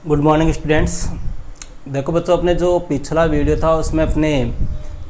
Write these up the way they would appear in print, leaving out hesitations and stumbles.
Good morning students. देखो बच्चों, अपने जो पिछला वीडियो था उसमें अपने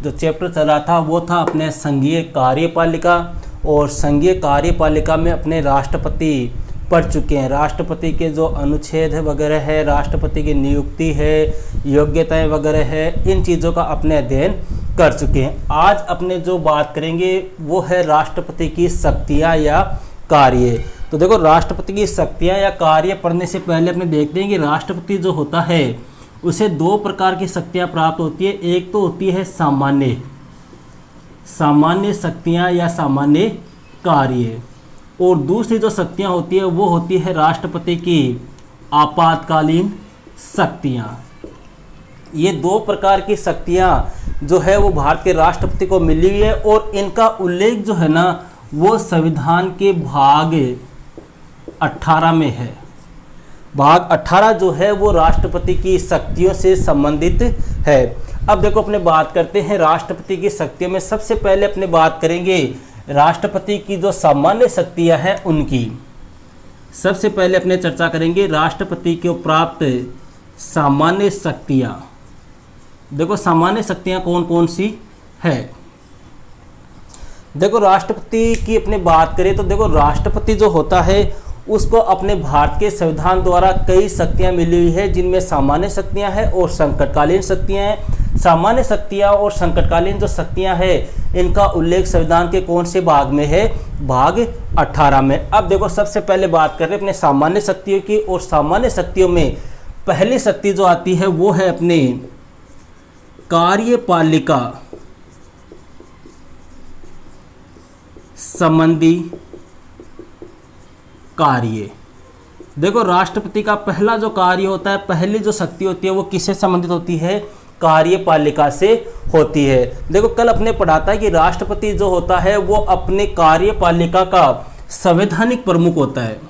जो चैप्टर चला था वो था अपने संघीय कार्यपालिका। और संघीय कार्यपालिका में अपने राष्ट्रपति पढ़ चुके हैं। राष्ट्रपति के जो अनुच्छेद है वगैरह है, राष्ट्रपति की नियुक्ति है, योग्यताएं वगैरह है, इन चीज़ों का अपने अध्ययन कर चुके हैं। आज अपने जो बात करेंगे वो है राष्ट्रपति की शक्तियाँ या कार्य। तो देखो, राष्ट्रपति की शक्तियाँ या कार्य पढ़ने से पहले अपने देखते हैं कि राष्ट्रपति जो होता है उसे दो प्रकार की शक्तियाँ प्राप्त होती है। एक तो होती है सामान्य शक्तियाँ या सामान्य कार्य, और दूसरी जो शक्तियाँ होती है वो होती है राष्ट्रपति की आपातकालीन शक्तियाँ। ये दो प्रकार की शक्तियाँ जो है वो भारत के राष्ट्रपति को मिली हुई है, और इनका उल्लेख जो है ना वो संविधान के भाग 18 में है। भाग 18 जो है वो राष्ट्रपति की शक्तियों से संबंधित है। अब देखो, अपने बात करते हैं राष्ट्रपति की शक्तियों में। सबसे पहले अपने बात करेंगे राष्ट्रपति की जो सामान्य शक्तियां हैं उनकी। सबसे पहले अपने चर्चा करेंगे राष्ट्रपति को प्राप्त सामान्य शक्तियां। देखो, सामान्य शक्तियां कौन कौन सी है। देखो, राष्ट्रपति की अपने बात करें तो देखो, राष्ट्रपति जो होता है उसको अपने भारत के संविधान द्वारा कई शक्तियां मिली हुई है, जिनमें सामान्य शक्तियां हैं और संकटकालीन शक्तियां हैं। सामान्य शक्तियां और संकटकालीन जो शक्तियां हैं इनका उल्लेख संविधान के कौन से भाग में है, भाग 18 में। अब देखो, सबसे पहले बात कर रहे हैं अपने सामान्य शक्तियों की। और सामान्य शक्तियों में पहली शक्ति जो आती है वो है अपने कार्यपालिका संबंधी कार्य। देखो, राष्ट्रपति का पहला जो कार्य होता है, पहली जो शक्ति होती है वो किससे संबंधित होती है, कार्यपालिका से होती है। देखो, कल अपने पढ़ा था कि राष्ट्रपति जो होता है वो अपने कार्यपालिका का संवैधानिक प्रमुख होता है।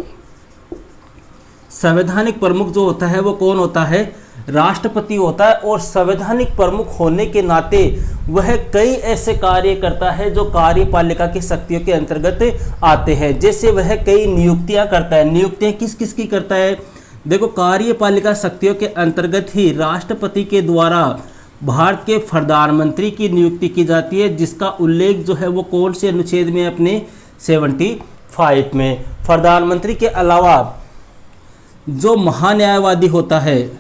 संवैधानिक प्रमुख जो होता है वो कौन होता है, राष्ट्रपति होता है। और संवैधानिक प्रमुख होने के नाते वह कई ऐसे कार्य करता है जो कार्यपालिका की शक्तियों के अंतर्गत आते हैं। जैसे वह कई नियुक्तियां करता है। नियुक्तियां किस किस की करता है। देखो, कार्यपालिका शक्तियों के अंतर्गत ही राष्ट्रपति के द्वारा भारत के प्रधानमंत्री की नियुक्ति की जाती है, जिसका उल्लेख जो है वो कौन से अनुच्छेद में, अपने 75 में। प्रधानमंत्री के अलावा जो महान्यायवादी होता है,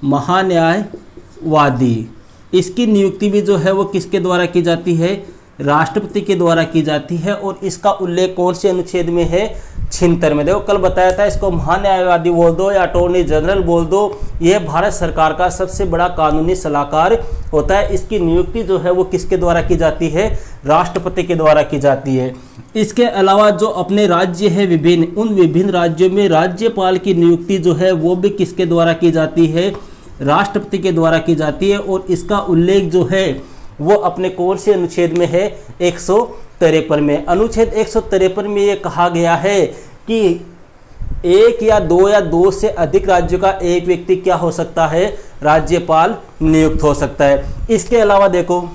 महान्यायवादी, इसकी नियुक्ति भी जो है वो किसके द्वारा की जाती है, राष्ट्रपति के द्वारा की जाती है। और इसका उल्लेख कौन से अनुच्छेद में है, 76 में। देखो, कल बताया था, इसको महान्यायवादी बोल दो या अटॉर्नी जनरल बोल दो, यह भारत सरकार का सबसे बड़ा कानूनी सलाहकार होता है। इसकी नियुक्ति जो है वो किसके द्वारा की जाती है, राष्ट्रपति के द्वारा की जाती है। इसके अलावा जो अपने राज्य है विभिन्न, उन विभिन्न राज्यों में राज्यपाल की नियुक्ति जो है वो भी किसके द्वारा की जाती है, राष्ट्रपति के द्वारा की जाती है। और इसका उल्लेख जो है वो अपने कौन से अनुच्छेद में है, 153 में। अनुच्छेद 153 में ये कहा गया है कि एक या दो से अधिक राज्यों का एक व्यक्ति क्या हो सकता है, राज्यपाल नियुक्त हो सकता है। इसके अलावा देखो,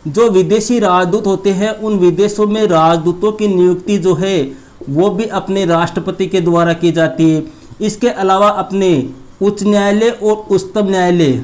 जो विदेशी राजदूत होते हैं उन विदेशों में राजदूतों की नियुक्ति जो है वो भी अपने राष्ट्रपति के द्वारा की जाती है। इसके अलावा अपने उच्च न्यायालय और उच्चतम न्यायालय,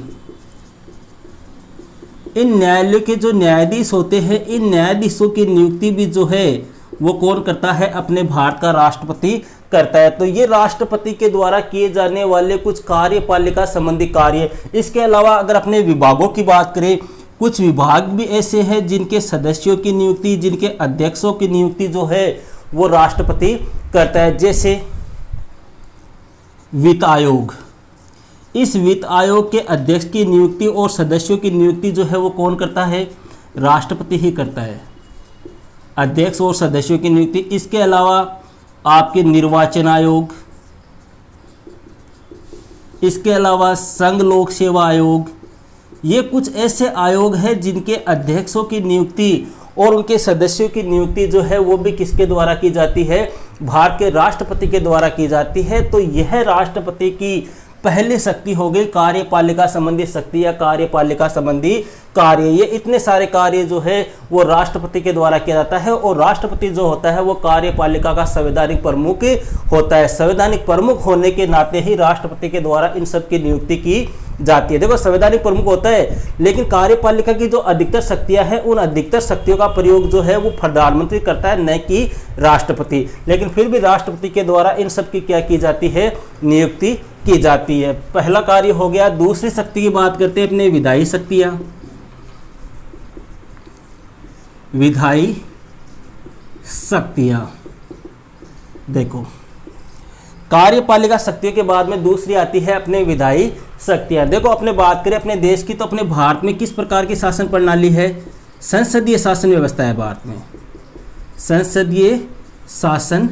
इन न्यायालयों के जो न्यायाधीश होते हैं, इन न्यायाधीशों की नियुक्ति भी जो है वो कौन करता है, अपने भारत का राष्ट्रपति करता है। तो ये राष्ट्रपति के द्वारा किए जाने वाले कुछ कार्यपालिका संबंधी कार्य। इसके अलावा अगर अपने विभागों की बात करें, कुछ विभाग भी ऐसे हैं जिनके सदस्यों की नियुक्ति, जिनके अध्यक्षों की नियुक्ति जो है वो राष्ट्रपति करता है। जैसे वित्त आयोग, इस वित्त आयोग के अध्यक्ष की नियुक्ति और सदस्यों की नियुक्ति जो है वो कौन करता है, राष्ट्रपति ही करता है, अध्यक्ष और सदस्यों की नियुक्ति। इसके अलावा आपके निर्वाचन आयोग, इसके अलावा संघ लोक सेवा आयोग, ये कुछ ऐसे आयोग हैं जिनके अध्यक्षों की नियुक्ति और उनके सदस्यों की नियुक्ति जो है वो भी किसके द्वारा की जाती है, भारत के राष्ट्रपति के द्वारा की जाती है। तो यह राष्ट्रपति की पहली शक्ति हो गई कार्यपालिका संबंधी शक्ति या कार्यपालिका संबंधी कार्य। ये इतने सारे कार्य जो है वो राष्ट्रपति के द्वारा किया जाता है और राष्ट्रपति जो होता है वो कार्यपालिका का संवैधानिक प्रमुख होता है। संवैधानिक प्रमुख होने के नाते ही राष्ट्रपति के द्वारा इन सब की नियुक्ति की जाती है। देखो संवैधानिक प्रमुख होता है, लेकिन कार्यपालिका की जो अधिकतर शक्तियां हैं उन अधिकतर शक्तियों का प्रयोग जो है वो प्रधानमंत्री करता है, न कि राष्ट्रपति। लेकिन फिर भी राष्ट्रपति के द्वारा इन सब की क्या की जाती है, नियुक्ति की जाती है। पहला कार्य हो गया। दूसरी शक्ति की बात करते हैं अपने विधायी शक्तियां। विधायी शक्तियां देखो, कार्यपालिका शक्तियों के बाद में दूसरी आती है अपने विधायी शक्तियां। देखो अपने बात करें अपने देश की, तो अपने भारत में किस प्रकार की शासन प्रणाली है, संसदीय शासन व्यवस्था है। भारत में संसदीय शासन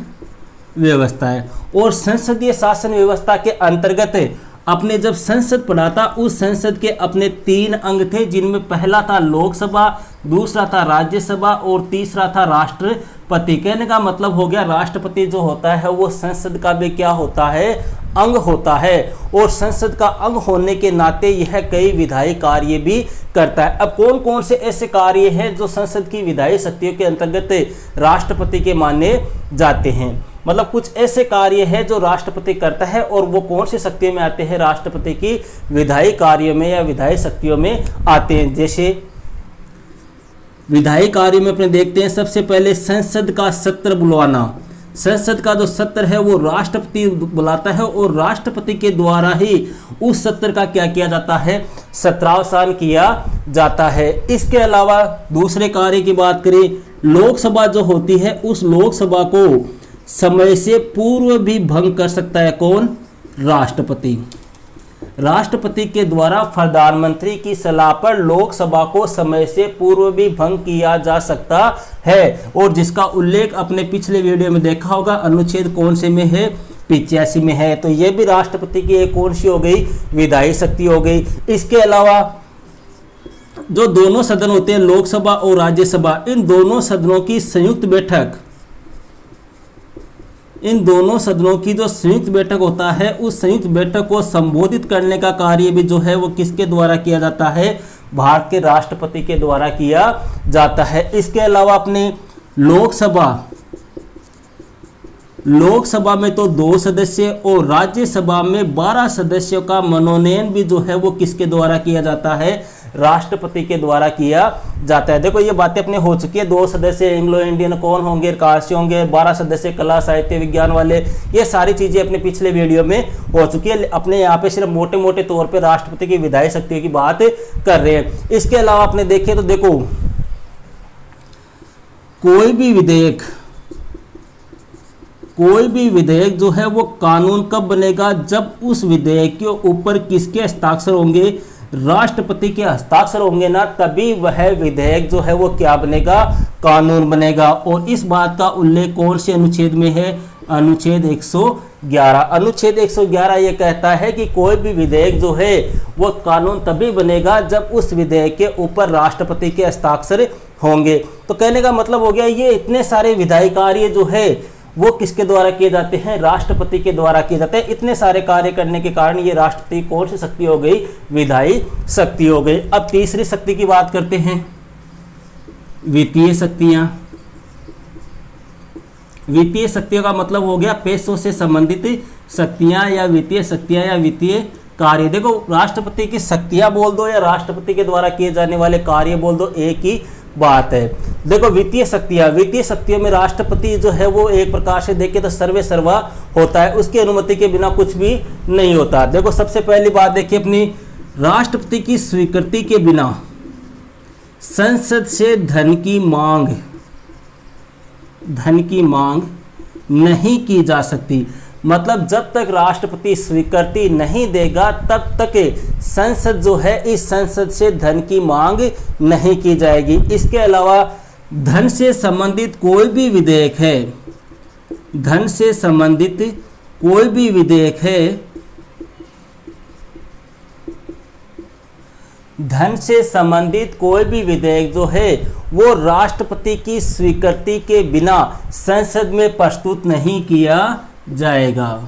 व्यवस्था है और संसदीय शासन व्यवस्था के अंतर्गत अपने जब संसद बना था उस संसद के अपने 3 अंग थे, जिनमें पहला था लोकसभा, दूसरा था राज्यसभा और तीसरा था राष्ट्रपति। कहने का मतलब हो गया राष्ट्रपति जो होता है वो संसद का भी क्या होता है, अंग होता है और संसद का अंग होने के नाते यह कई विधायी कार्य भी करता है। अब कौन कौन से ऐसे कार्य हैं जो संसद की विधायी शक्तियों के अंतर्गत राष्ट्रपति के माने जाते हैं, मतलब कुछ ऐसे कार्य हैं जो राष्ट्रपति करता है और वो कौन सी शक्तियों में आते हैं, राष्ट्रपति की विधायी कार्यों में या विधायी शक्तियों में आते हैं। जैसे विधायी कार्य में अपने देखते हैं सबसे पहले संसद का सत्र बुलवाना। संसद का जो सत्र है वो राष्ट्रपति बुलाता है और राष्ट्रपति के द्वारा ही उस सत्र का क्या किया जाता है, सत्रावसान किया जाता है। इसके अलावा दूसरे कार्य की बात करें, लोकसभा जो होती है उस लोकसभा को समय से पूर्व भी भंग कर सकता है कौन, राष्ट्रपति। राष्ट्रपति के द्वारा प्रधानमंत्री की सलाह पर लोकसभा को समय से पूर्व भी भंग किया जा सकता है और जिसका उल्लेख अपने पिछले वीडियो में देखा होगा, अनुच्छेद कौन से में है, 85 में है। तो यह भी राष्ट्रपति की एक कौन सी हो गई, विधायी शक्ति हो गई। इसके अलावा जो दोनों सदन होते हैं लोकसभा और राज्यसभा, इन दोनों सदनों की संयुक्त बैठक, इन दोनों सदनों की जो संयुक्त बैठक होता है उस संयुक्त बैठक को संबोधित करने का कार्य भी जो है वो किसके द्वारा किया जाता है, भारत के राष्ट्रपति के द्वारा किया जाता है। इसके अलावा अपने लोकसभा में तो 2 सदस्य और राज्यसभा में 12 सदस्यों का मनोनयन भी जो है वो किसके द्वारा किया जाता है, राष्ट्रपति के द्वारा किया जाता है। देखो ये बातें अपने हो चुकी है, 2 सदस्य एंग्लो इंडियन कौन होंगे, काशी होंगे, 12 सदस्य कला साहित्य विज्ञान वाले, ये सारी चीजें अपने पिछले वीडियो में हो चुकी है। अपने यहाँ पे सिर्फ मोटे मोटे तौर पे राष्ट्रपति की विधायी शक्तियों की बात कर रहे हैं। इसके अलावा आपने देखे तो देखो कोई भी विधेयक जो है वो कानून कब बनेगा, जब उस विधेयक के ऊपर किसके हस्ताक्षर होंगे, राष्ट्रपति के हस्ताक्षर होंगे ना, तभी वह विधेयक जो है वो क्या बनेगा, कानून बनेगा। और इस बात का उल्लेख कौन से अनुच्छेद में है, अनुच्छेद 111। अनुच्छेद 111 ये कहता है कि कोई भी विधेयक जो है वो कानून तभी बनेगा जब उस विधेयक के ऊपर राष्ट्रपति के हस्ताक्षर होंगे। तो कहने का मतलब हो गया ये इतने सारे विधायी कार्य जो है वो किसके द्वारा किए जाते हैं, राष्ट्रपति के द्वारा किए जाते हैं। इतने सारे कार्य करने के कारण ये राष्ट्रपति कौन सी शक्ति हो गई, विधायी शक्ति हो गई। अब तीसरी शक्ति की बात करते हैं, वित्तीय शक्तियां। वित्तीय शक्तियों का मतलब हो गया पैसों से संबंधित शक्तियां या वित्तीय शक्तियां या वित्तीय कार्य। देखो राष्ट्रपति की शक्तियां बोल दो या राष्ट्रपति के द्वारा किए जाने वाले कार्य बोल दो, एक ही बात है। देखो वित्तीय शक्तियों में राष्ट्रपति जो है वो एक प्रकार से देखे तो सर्वे सर्वा होता है, उसकी अनुमति के बिना कुछ भी नहीं होता। देखो सबसे पहली बात देखिए अपनी, राष्ट्रपति की स्वीकृति के बिना संसद से धन की मांग नहीं की जा सकती। मतलब जब तक राष्ट्रपति स्वीकृति नहीं देगा तब तक संसद जो है इस संसद से धन की मांग नहीं की जाएगी। इसके अलावा धन से संबंधित कोई भी विधेयक है, धन से संबंधित कोई भी विधेयक है, धन से संबंधित कोई भी विधेयक जो है वो राष्ट्रपति की स्वीकृति के बिना संसद में प्रस्तुत नहीं किया जाएगा।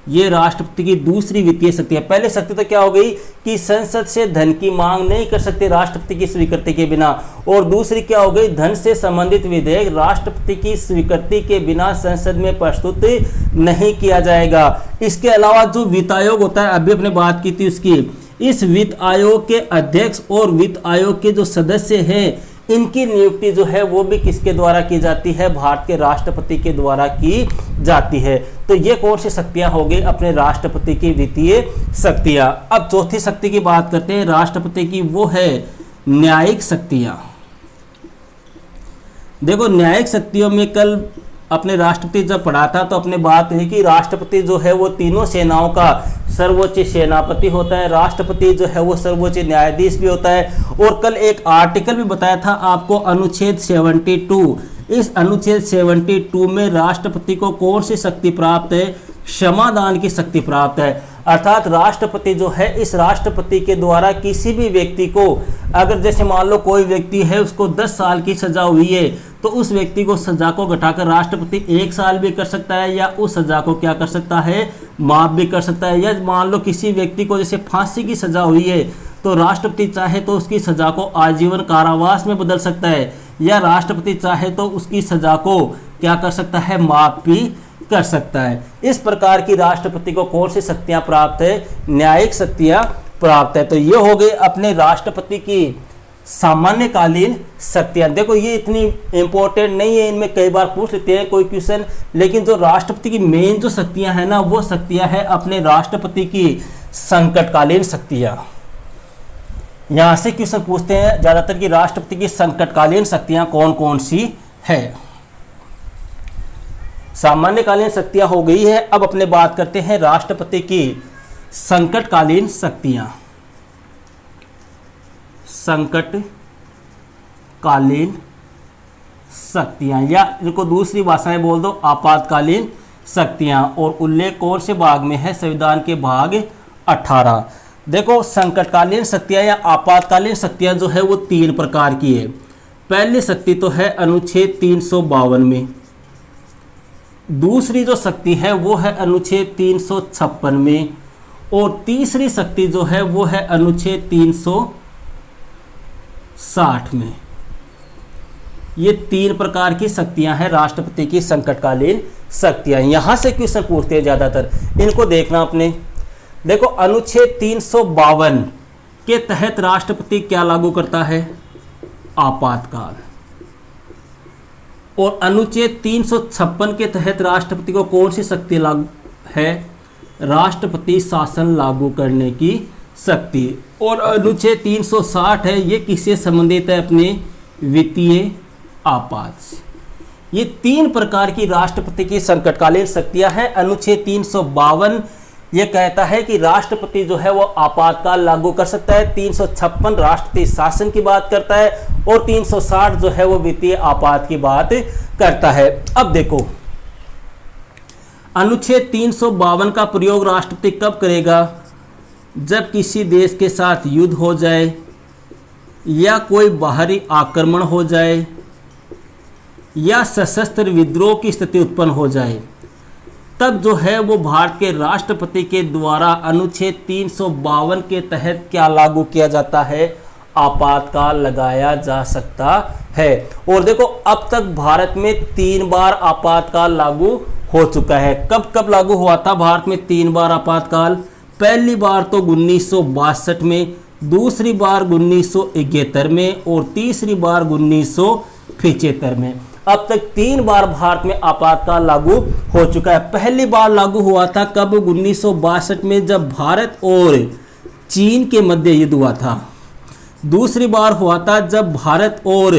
ये राष्ट्रपति की दूसरी वित्तीय शक्ति है। पहले शक्ति तो क्या हो गई कि संसद से धन की मांग नहीं कर सकते राष्ट्रपति की स्वीकृति के बिना, और दूसरी क्या हो गई, धन से संबंधित विधेयक राष्ट्रपति की स्वीकृति के बिना संसद में प्रस्तुत नहीं किया जाएगा। इसके अलावा जो वित्त आयोग होता है, अभी अपने बात की थी उसकी, इस वित्त आयोग के अध्यक्ष और वित्त आयोग के जो सदस्य हैं, इनकी नियुक्ति जो है वो भी किसके द्वारा की जाती है, भारत के राष्ट्रपति के द्वारा की जाती है। तो ये कौन सी शक्तियां हो गई अपने राष्ट्रपति की वित्तीय शक्तियां। अब चौथी शक्ति की बात करते हैं राष्ट्रपति की, वो है न्यायिक शक्तियां। देखो न्यायिक शक्तियों में कल अपने राष्ट्रपति जब पढ़ा था तो अपने बात हुई कि राष्ट्रपति जो है वो तीनों सेनाओं का सर्वोच्च सेनापति होता है, राष्ट्रपति जो है वो सर्वोच्च न्यायाधीश भी होता है। और कल एक आर्टिकल भी बताया था आपको, अनुच्छेद 72। इस अनुच्छेद 72 में राष्ट्रपति को कौन सी शक्ति प्राप्त है, क्षमादान की शक्ति प्राप्त है। अर्थात राष्ट्रपति जो है, इस राष्ट्रपति के द्वारा किसी भी व्यक्ति को, अगर जैसे मान लो कोई व्यक्ति है उसको 10 साल की सजा हुई है, तो उस व्यक्ति को सजा को घटाकर राष्ट्रपति 1 साल भी कर सकता है, या उस सजा को क्या कर सकता है, माफ भी कर सकता है। या मान लो किसी व्यक्ति को जैसे फांसी की सजा हुई है, तो राष्ट्रपति चाहे तो उसकी सजा को आजीवन कारावास में बदल सकता है, या राष्ट्रपति चाहे तो उसकी सजा को क्या कर सकता है, माफ भी कर सकता है। इस प्रकार की राष्ट्रपति को कौन सी शक्तियां प्राप्त है, न्यायिक शक्तियां प्राप्त है। तो ये हो गई अपने राष्ट्रपति की सामान्यकालीन शक्तियां। देखो ये इतनी इंपॉर्टेंट नहीं है, इनमें कई बार पूछ लेते हैं कोई क्वेश्चन, लेकिन जो राष्ट्रपति की मेन जो शक्तियां हैं ना, वो शक्तियां हैं अपने राष्ट्रपति की संकटकालीन शक्तियां। यहां से क्वेश्चन पूछते हैं ज्यादातर कि राष्ट्रपति की संकटकालीन शक्तियां कौन कौन सी है। सामान्यकालीन शक्तियां हो गई है, अब अपने बात करते हैं राष्ट्रपति की संकटकालीन शक्तियां। संकटकालीन शक्तियां, या इनको दूसरी भाषा में बोल दो आपातकालीन शक्तियां। और उल्लेख कौन से भाग में है, संविधान के भाग 18। देखो संकटकालीन शक्तियां या आपातकालीन शक्तियां जो है वो 3 प्रकार की है। पहली शक्ति तो है अनुच्छेद 352 में, दूसरी जो शक्ति है वो है अनुच्छेद 356 में, और तीसरी शक्ति जो है वो है अनुच्छेद 360 में। ये 3 प्रकार की शक्तियां हैं राष्ट्रपति की संकटकालीन शक्तियां। यहां से क्वेश्चन पूछते हैं ज्यादातर, इनको देखना अपने। देखो अनुच्छेद 352 के तहत राष्ट्रपति क्या लागू करता है, आपातकाल। और अनुच्छेद 356 के तहत राष्ट्रपति को कौन सी शक्ति लागू है, राष्ट्रपति शासन लागू करने की शक्ति। और अनुच्छेद 360 है, ये किससे संबंधित है, अपने वित्तीय आपात से। ये 3 प्रकार की राष्ट्रपति की संकटकालीन शक्तियां हैं। अनुच्छेद 352 ये कहता है कि राष्ट्रपति जो है वो आपातकाल लागू कर सकता है, 356 राष्ट्रपति शासन की बात करता है, और 360 जो है वो वित्तीय आपात की बात करता है। अब देखो अनुच्छेद 352 का प्रयोग राष्ट्रपति कब करेगा, जब किसी देश के साथ युद्ध हो जाए, या कोई बाहरी आक्रमण हो जाए, या सशस्त्र विद्रोह की स्थिति उत्पन्न हो जाए, तब जो है वो भारत के राष्ट्रपति के द्वारा अनुच्छेद 352 के तहत क्या लागू किया जाता है, आपातकाल लगाया जा सकता है। और देखो अब तक भारत में 3 बार आपातकाल लागू हो चुका है। कब कब लागू हुआ था भारत में 3 बार आपातकाल, पहली बार तो 1962 में, दूसरी बार 1971 में, और तीसरी बार 1975 में। अब तक 3 बार भारत में आपातकाल लागू हो चुका है। पहली बार लागू हुआ था कब, 1962 में, जब भारत और चीन के मध्य युद्ध हुआ था। दूसरी बार हुआ था जब भारत और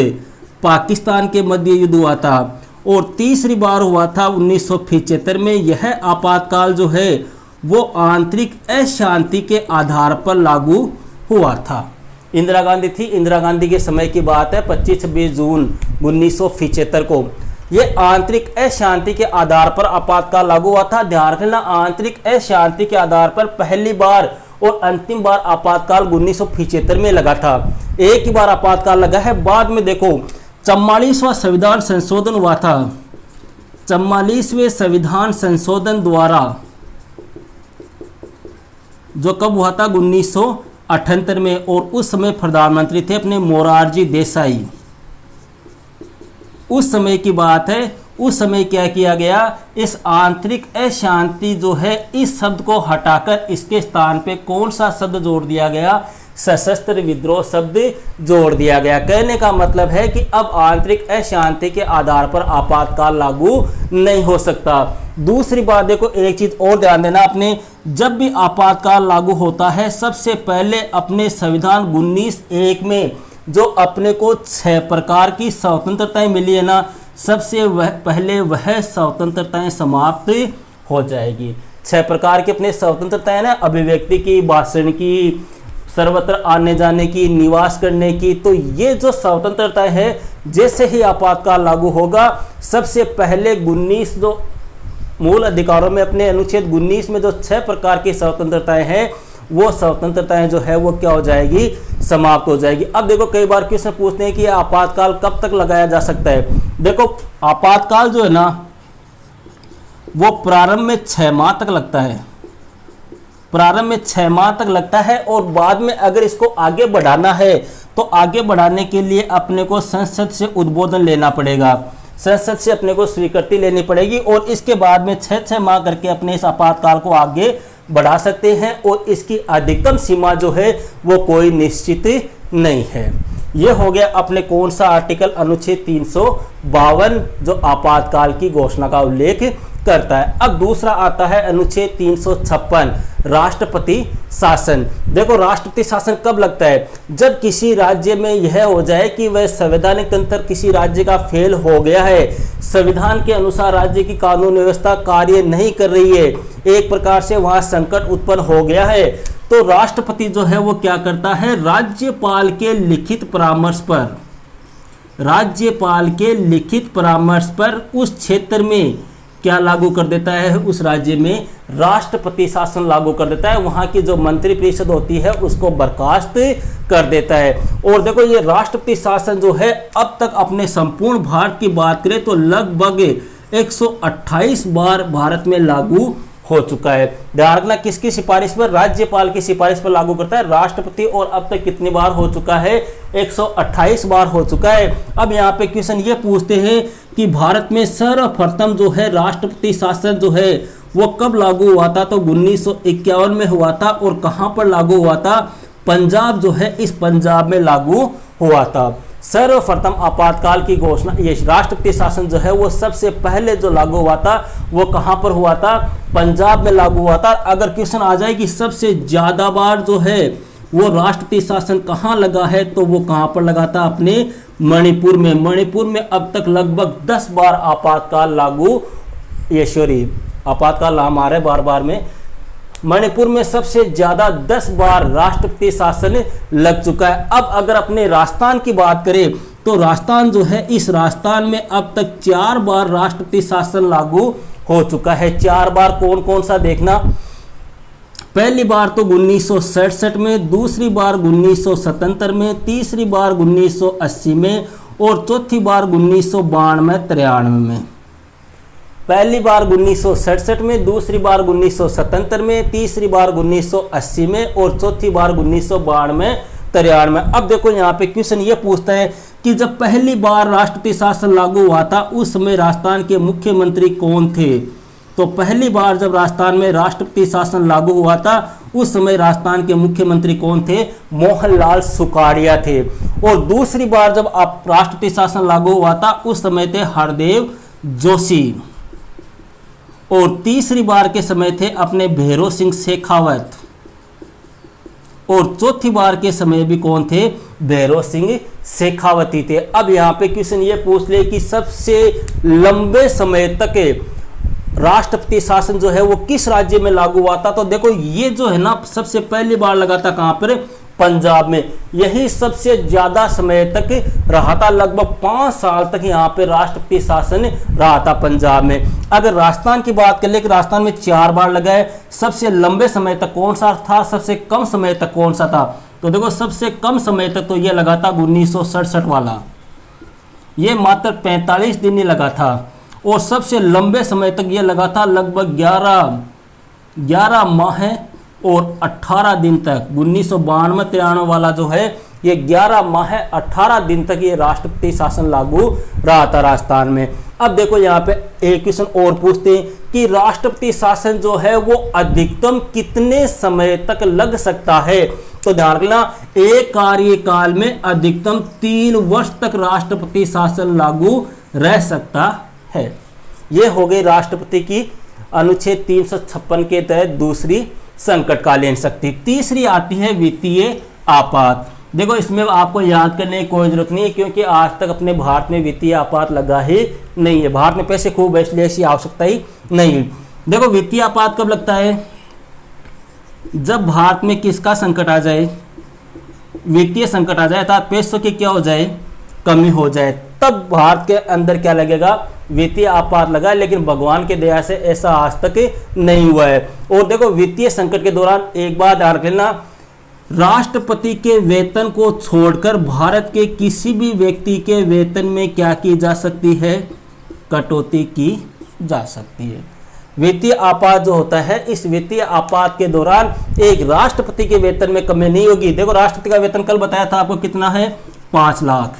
पाकिस्तान के मध्य युद्ध हुआ था, और तीसरी बार हुआ था 1975 में। यह आपातकाल जो है वो आंतरिक अशांति के आधार पर लागू हुआ था। इंदिरा गांधी थी, इंदिरा गांधी के समय की बात है, 25-26 जून 1975 को ये आंतरिक अशांति के आधार पर आपातकाल लागू हुआ था। ध्यान रखना, आंतरिक अशांति के आधार पर पहली बार और अंतिम बार आपातकाल 1975 में लगा था। एक ही बार आपातकाल लगा है। बाद में देखो 44वां संविधान संशोधन हुआ था। 44वें संविधान संशोधन द्वारा जो कब हुआ था 1978 में, और उस समय प्रधानमंत्री थे अपने मोरारजी देसाई। उस समय की बात है। उस समय क्या किया गया, इस आंतरिक अशांति जो है इस शब्द को हटाकर इसके स्थान पे कौन सा शब्द जोड़ दिया गया, सशस्त्र विद्रोह शब्द जोड़ दिया गया। कहने का मतलब है कि अब आंतरिक अशांति के आधार पर आपातकाल लागू नहीं हो सकता। दूसरी बात देखो, एक चीज और ध्यान देना आपने, जब भी आपातकाल लागू होता है सबसे पहले अपने संविधान 19(1) में जो अपने को 6 प्रकार की स्वतंत्रताएं मिली है ना, सबसे पहले वह स्वतंत्रताएं समाप्त हो जाएगी। 6 प्रकार की अपने स्वतंत्रताएं ना, अभिव्यक्ति की, भाषण की, सर्वत्र आने जाने की, निवास करने की, तो ये जो स्वतंत्रता है जैसे ही आपातकाल लागू होगा सबसे पहले 19 जो मूल अधिकारों में अपने अनुच्छेद 19 में जो 6 प्रकार की स्वतंत्रताएं हैं वो स्वतंत्रताएं जो है वो क्या हो जाएगी, समाप्त हो जाएगी। अब देखो कई बार क्वेश्चन पूछते हैं कि आपातकाल कब तक लगाया जा सकता है। देखो आपातकाल जो है ना वो प्रारंभ में 6 माह तक लगता है, प्रारंभ में 6 माह तक लगता है, और बाद में अगर इसको आगे बढ़ाना है तो आगे बढ़ाने के लिए अपने को संसद से उद्बोधन लेना पड़ेगा, संसद से अपने को स्वीकृति लेनी पड़ेगी, और इसके बाद में 6 माह करके अपने इस आपातकाल को आगे बढ़ा सकते हैं, और इसकी अधिकतम सीमा जो है वो कोई निश्चित नहीं है। ये हो गया अपने कौन सा आर्टिकल, अनुच्छेद 352 जो आपातकाल की घोषणा का उल्लेख करता है। अब दूसरा आता है अनुच्छेद 356 राष्ट्रपति शासन। देखो राष्ट्रपति शासन कब लगता है, जब किसी राज्य में यह हो जाए कि वह संवैधानिक तंत्र किसी राज्य का फेल हो गया है, संविधान के अनुसार राज्य की कानून व्यवस्था कार्य नहीं कर रही है, एक प्रकार से वहां संकट उत्पन्न हो गया है, तो राष्ट्रपति जो है वो क्या करता है, राज्यपाल के लिखित परामर्श पर, राज्यपाल के लिखित परामर्श पर उस क्षेत्र में क्या लागू कर देता है, उस राज्य में राष्ट्रपति शासन लागू कर देता है, वहां की जो मंत्री परिषद होती है उसको बर्खास्त कर देता है। और देखो ये राष्ट्रपति शासन जो है अब तक अपने संपूर्ण भारत की बात करें तो लगभग 128 बार भारत में लागू हो चुका है। ध्यान रखना किसकी सिफारिश पर, राज्यपाल की सिफारिश पर लागू करता है राष्ट्रपति, और अब तक कितनी बार हो चुका है, 128 बार हो चुका है। अब यहाँ पे क्वेश्चन ये पूछते हैं कि भारत में सर्वप्रथम जो है राष्ट्रपति शासन जो है वो कब लागू हुआ था, तो 1951 में हुआ था, और कहाँ पर लागू हुआ था, पंजाब जो है इस पंजाब में लागू हुआ था। सर्वप्रथम आपातकाल की घोषणा, ये राष्ट्रपति शासन जो है वो सबसे पहले जो लागू हुआ था वो कहां पर हुआ था, पंजाब में लागू हुआ था। अगर क्वेश्चन आ जाए कि सबसे ज्यादा बार जो है वो राष्ट्रपति शासन कहां लगा है, तो वो कहां पर लगा था, अपने मणिपुर में। मणिपुर में अब तक लगभग 10 बार आपातकाल लागू, ये आपातकाल नाम आ रहा है बार बार में, मणिपुर में सबसे ज्यादा 10 बार राष्ट्रपति शासन लग चुका है। अब अगर अपने राजस्थान की बात करें तो राजस्थान जो है इस राजस्थान में अब तक 4 बार राष्ट्रपति शासन लागू हो चुका है। 4 बार कौन कौन सा देखना, पहली बार तो 1967 में, दूसरी बार 1977 में, तीसरी बार 1980 में, और चौथी बार 1992-93 में। पहली बार 1967 में, दूसरी बार 1977 में, तीसरी बार 1980 में, और चौथी बार 1992-93 में। अब देखो यहाँ पे क्वेश्चन ये पूछता है कि जब पहली बार राष्ट्रपति शासन लागू हुआ था उस समय राजस्थान के मुख्यमंत्री कौन थे, तो पहली बार जब राजस्थान में राष्ट्रपति शासन लागू हुआ था उस समय राजस्थान के मुख्यमंत्री कौन थे, मोहनलाल सुखाड़िया थे। और दूसरी बार जब राष्ट्रपति शासन लागू हुआ था उस समय थे हरदेव जोशी, और तीसरी बार के समय थे अपने भैरों सिंह शेखावत, और चौथी बार के समय भी कौन थे, भैरों सिंह शेखावती थे। अब यहाँ पे क्वेश्चन ये पूछ ले कि सबसे लंबे समय तक राष्ट्रपति शासन जो है वो किस राज्य में लागू हुआ था, तो देखो ये जो है ना सबसे पहली बार लगा था कहां पर, पंजाब में। यही सबसे ज्यादा समय तक रहा था, लगभग 5 साल तक यहाँ पे राष्ट्रपति शासन रहा था पंजाब में। अगर राजस्थान की बात कर ले कि राजस्थान में 4 बार लगा है, सबसे लंबे समय तक कौन सा था, सबसे कम समय तक कौन सा था, तो देखो सबसे कम समय तक तो ये लगा था 1967 वाला, ये मात्र 45 दिन ही लगा था, और सबसे लंबे समय तक ये लगा था लगभग 11 माह और 18 दिन तक 1992-93 वाला जो है ये 11 माह 18 दिन तक ये राष्ट्रपति शासन लागू रहा था राजस्थान में। अब देखो यहाँ पे एक क्वेश्चन और पूछते हैं कि राष्ट्रपति शासन जो है वो अधिकतम कितने समय तक लग सकता है। तो ध्यान रखना, एक कार्यकाल में अधिकतम 3 वर्ष तक राष्ट्रपति शासन लागू रह सकता है। ये हो गई राष्ट्रपति की अनुच्छेद 356 के तहत दूसरी संकटकालीन शक्ति। तीसरी आती है वित्तीय आपात। देखो इसमें आपको याद करने की कोई जरूरत नहीं है, क्योंकि आज तक अपने भारत में वित्तीय आपात लगा ही नहीं है। भारत में पैसे खूब है, इसलिए ऐसी आवश्यकता ही नहीं है। देखो वित्तीय आपात कब लगता है, जब भारत में किसका संकट आ जाए, वित्तीय संकट आ जाए, अर्थात पैसों की क्या हो जाए, कमी हो जाए, तब भारत के अंदर क्या लगेगा, वित्तीय आपात लगा। लेकिन भगवान के दया से ऐसा आज तक नहीं हुआ है। और देखो वित्तीय संकट के दौरान एक बात ध्यान रखना, राष्ट्रपति के वेतन को छोड़कर भारत के किसी भी व्यक्ति के वेतन में क्या की जा सकती है, कटौती की जा सकती है। वित्तीय आपात जो होता है, इस वित्तीय आपात के दौरान एक राष्ट्रपति के वेतन में कमी नहीं होगी। देखो राष्ट्रपति का वेतन कल बताया था आपको कितना है, 5 लाख।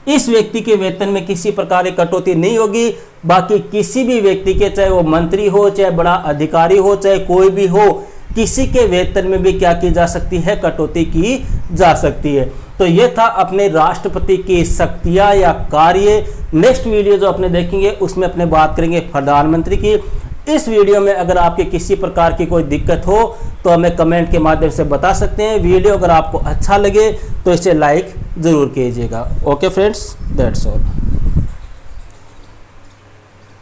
इस व्यक्ति के वेतन में किसी प्रकार की कटौती नहीं होगी। बाकी किसी भी व्यक्ति के, चाहे वो मंत्री हो, चाहे बड़ा अधिकारी हो, चाहे कोई भी हो, किसी के वेतन में भी क्या की जा सकती है, कटौती की जा सकती है। तो ये था अपने राष्ट्रपति की शक्तियां या कार्य। नेक्स्ट वीडियो जो अपने देखेंगे उसमें अपने बात करेंगे प्रधानमंत्री की। इस वीडियो में अगर आपके किसी प्रकार की कोई दिक्कत हो तो हमें कमेंट के माध्यम से बता सकते हैं। वीडियो अगर आपको अच्छा लगे तो इसे लाइक जरूर कीजिएगा। Okay friends, that's all.